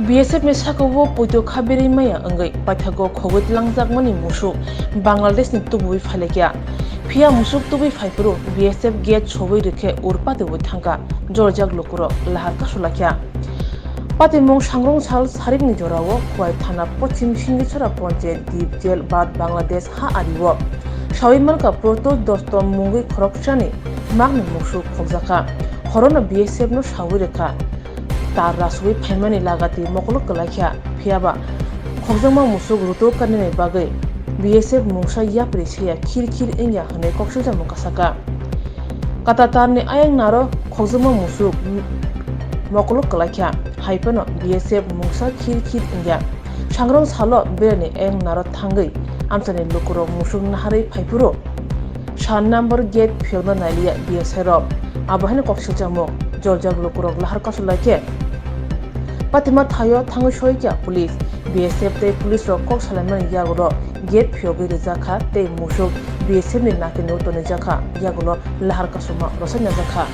BSF ni sakabo poito khabiri maya angai paithago khogit langjak mani musuk Bangladesh ni tubui phalekya phia musuk tubui phaipuru BSF gate chobui rekhe urpate boi thangka jorjak lokuro lahar kasulakya Patimong Sangrong Sal Sarik ni jorao khwai thana pochim singichora panchayat deep jail bad Bangladesh ha ariwo Shawiman ka proto dosto mungi khorokchani magni musuk khogjaka horona BSF no shawi rekha tar rasui phaimani lagati mokolo kalakya phiaba khojama musuk ruto kanine bagai BSF mungsa yapri seya khirkhir engya hane koksilja mukasaka katatar ni ayang naro khojama musuk mokolo kalakya haipano BSF mungsa khirkhir engya sangrong salo berani eng naro thangai amsani lokoro musuk nahari phaipuro shan number gate phiogna naliya BSF ro abahane koksilja mo jorjak lokoro lahar kasulake Patima Thayo Thango Shoikya Police BSF te police ro kok salaman yagoro gate phyogi rejakha te musuk BSF ni nakino to nejakha yagulo lahar kasuma rosanya jakha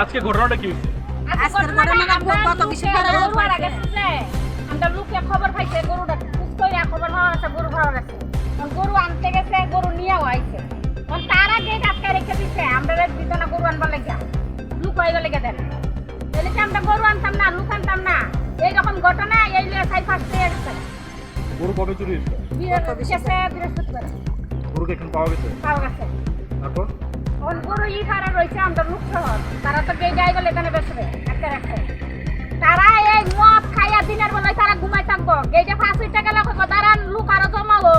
আজকে ঘটনাটা কি আজকের ঘটনাটা কত কিছু করে ওর আগে আছে আমরা লোকে খবর পাইছে গরুটা খুশ কইরা খবর পাওয়া আছে গরু পাওয়া গেছে গরু আনতে গেছে গরু নিয়ে আইছে কোন তার আগে আটকে রেখে দিছে আমরা দিতনা গরু আনবার লাগা লোক হয়ে গেলে দেন তাহলে কি আমরা গরু আনতাম না লোক আনতাম না এই রকম ঘটনা এই লিয়ে সাই ফাস্ট হয়ে গেছে গরু কবে চুরি হইছে বিশেষে বৃহস্পতিবার গরু এখন পাওয়া গেছে তারপর কোন গরু ই খারা রইছে আমরা লোক শহর তারা তো গেই যাই গেলে এখানে বসবে একটা রাখছে তারা এই মদ খাইয়া দিনের বেলায় তারা ঘুমাই থাকবো গেটে 5 টাকা লাগবে তারা লোক আরো জমাবো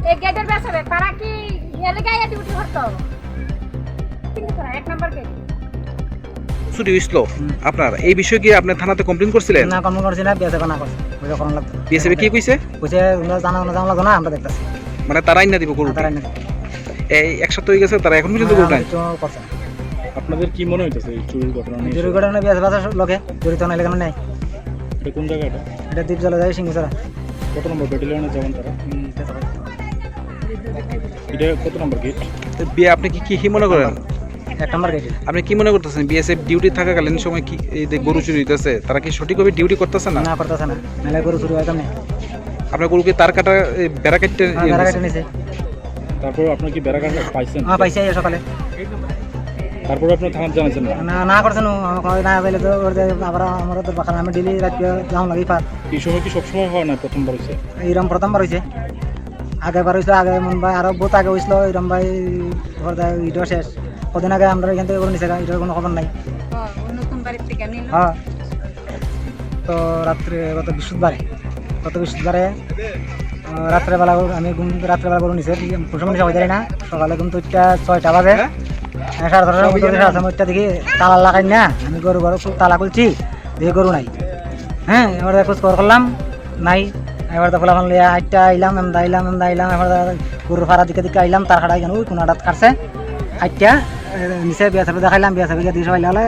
এই গেটের বসবে তারা কি এলে গায়ে ডিউটি করতে হবে কিন্তু তারা এক নাম্বার গেট ছুটি হইছিল আপনার এই বিষয়ে কি আপনি থানাতে কমপ্লেইন করছিলেন না কমপ্লেইন করছি না বিএসএফ না করছে ওটা কোন লাগতো বিএসএফ কি কইছে কইছে আমরা জানা লাগতো না আমরা দেখতাছি মানে তারাই না দিব গরু তারাই না এই এক সপ্তাহ হয়ে গেছে তারা এখন পর্যন্ত গরু নাই করছে আপনাদের কি মনে হইতাছে এই চুরির ঘটনা নিয়ে চুরির ঘটনা বিএসএফ আছে লোকে জড়িত না এলাকা নাই এটা কোন জায়গা এটা দ্বীপ জলে যায় সিংহছড়া কত নম্বর ব্যাটালিয়নে যাবেন তারা এটা কত নম্বর গেট বিয়ে আপনি কি মনে করেন এক নাম্বার গেট আপনি কি মনে করতেছেন বিএসএফ ডিউটি থাকাকালীন সময় কি এই যে গরু চুরি হইতাছে তারা কি সঠিকভাবে ডিউটি করতেছে না না করতেছে না নালে গরু চুরি হইতাম না আপনার গরুকে তার কাটা বেড়া কাটতে নিছে তারপর আপনি কি বেড়া কাটা পাইছেন হ্যাঁ পাইছি সকালে তারপর আপনি থানা জানাছেন না না করছেন না পাইলে তো আবার আমরা তো বাখান আমি ডেলি রাত যাও লাগি পার এই সময় কি সব সময় হয় না প্রথমবার হইছে এইরকম প্রথমবার হইছে আগেবার হইছিল আগে মন ভাই আরো বহুত আগে হইছিল এরকম ভাই ইডো শেষ কদিন আগে আমরা এখান থেকে করে নিছে এটার কোনো খবর নাই নতুন বাড়ির থেকে নিল হ্যাঁ তো রাত্রে গত বৃহস্পতিবারে রাত্রেবেলা আমি রাত্রেবেলা গরু নিছে পুষমনি সবাই জানি না সকালে ঘুম তো 6টা বাজে 10:30টার মধ্যে দেখি তালা লাগাই না আমি গরু তালা খুলছি দেখি গরু নাই হ্যাঁ এবার খোঁজ খবর করলাম নাই এবার তো ফলাফল লিয়া 8টা আইলাম এমদা এবার গরুর ফাড়া দিকে আইলাম তার খাড়াই কেন ওই কোনাটাত কাটছে 8টা নিচে বিয়াসাবে দেখাইলাম বিয়াসাবে দিয়ে সবাই লাগালে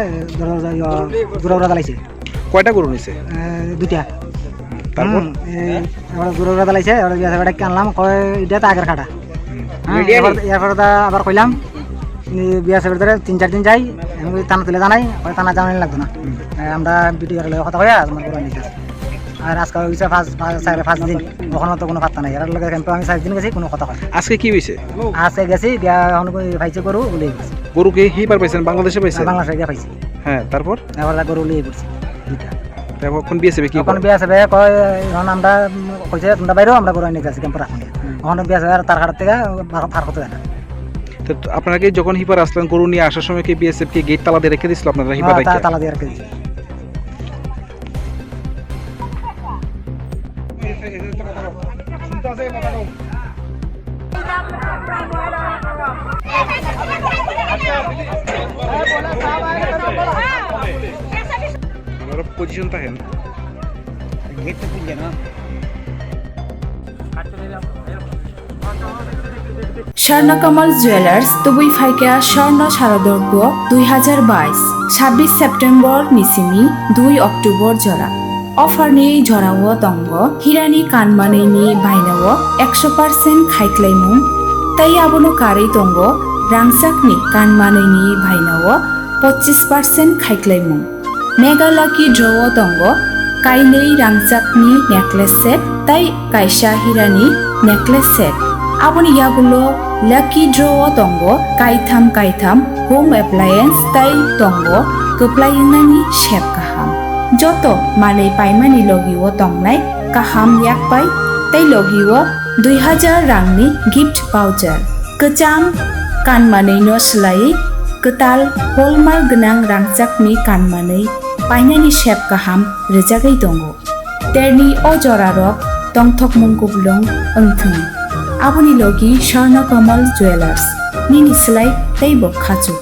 দূরা দালাইছে কয়টা গরু নিছে 2টা তারপর এবার দূরা দালাইছে এবার বিয়াসাবে আনলাম কয় এটা তো আগের খাটা এরপর আবার কইলাম বিয়াসাবের ধরে 3-4 দিন যাই আমি থানা তুলে জানাই থানা জানাই লাগতো না আমরা ভিডিও কথা কয়া তোমার গরু নিতে আর আজকে হয়েছে 5 দিন ওখানে তো কোনো পাত্তা নাই এর লগে ক্যাম্পে আমি 4 দিন গেছি কোনো কথা হয় আজকে কি হইছে আজকে গেছি গিয়া এখন পাইছে গরু উলিয়ে গেছে গরু কি হিপার পাইছেন বাংলাদেশে পাইছেন বাংলাদেশে গিয়া পাইছি হ্যাঁ তারপর এবার গরু উলিয়ে পড়ছে দুইটা তারপর কোন বিএসএফ কি কোন বিএসএফ কয় এখন আমরা কইছে তোমরা বাইরেও আমরা গরু নিয়ে গেছি ক্যাম্পে রাখুন এখন বিএসএফ তার খাট থেকে ফার করতে দেয় না তো আপনারা কি যখন হিপার আসলেন গরু নিয়ে আসার সময় কি বিএসএফ কি গেট তালা দিয়ে রেখে দিছিল আপনারা হিপার রেখে তালা দিয়ে রেখে দিয়েছে পজিশন থাকেন গেট তো খুলছে না স্বর্ণকমল জুয়েলার্স তুবুই ফাইকা স্বর্ণ শারদর্ঘ 2022 26 সেপ্টেম্বর নিসিমি 2 অক্টোবর জরা অফারনি জরাও দঙ্গ হিরানি কানমানैनि बायनाव 100% खायख्लायमुं तै आबोनो कारै दंग रांसाकनि कानमानैनि बायनाव 25% खायख्लायमुं मेगा लाकी ड्रव दंग काइनै रांसाकनि नेकलेस सेट तै कायसा हिरानि नेकलेस सेट आबोनि यागुलो लाकी ड्रव दंग कायथाम होम एप्लायेंस तै दंग गोप्लायनानि शेप गाहाम जत मानै पाइमानि लगिओ दंनाय गाहाम याकबाय तै लगिओ 2000 रांनि गिफ्ट भाउचार गोजाम कानमानैनो सोलायै गोताल हलमार्क गोनां रांसाकनि कानमानै पाइनानि शेप गाहाम रोजागै दङ तेरनि अजरारक दंथक मुंगुबलं ओंथों आबोनि लगी स्वर्णकमल ज्वेलार्स निनि सोलाय तैबो खाजु